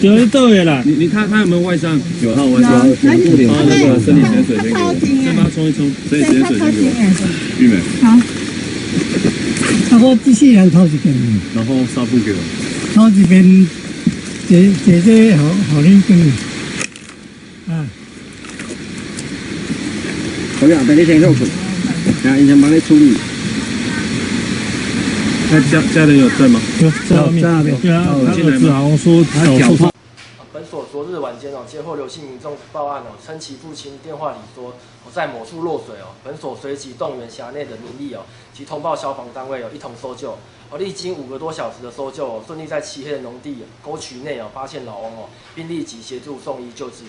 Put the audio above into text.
有一对啦，他有没有外伤？有他外伤，重点是那个生理盐水先给我，再把它冲一冲。生理盐水先给我。玉美，好，我机器人抽一遍，然后纱布给我。抽一遍，这好你跟啊。怎么样？等你先休息，啊，医生帮你处理。那家人有在吗？有在那边。对啊，他儿子好像说脚受伤。本所昨日晚间接获刘姓民众报案称其父亲电话里说在某处落水本所随即动员辖内的民力及通报消防单位一同搜救历经5个多小时的搜救顺利在漆黑的农地沟渠内发现老翁并立即协助送医救治。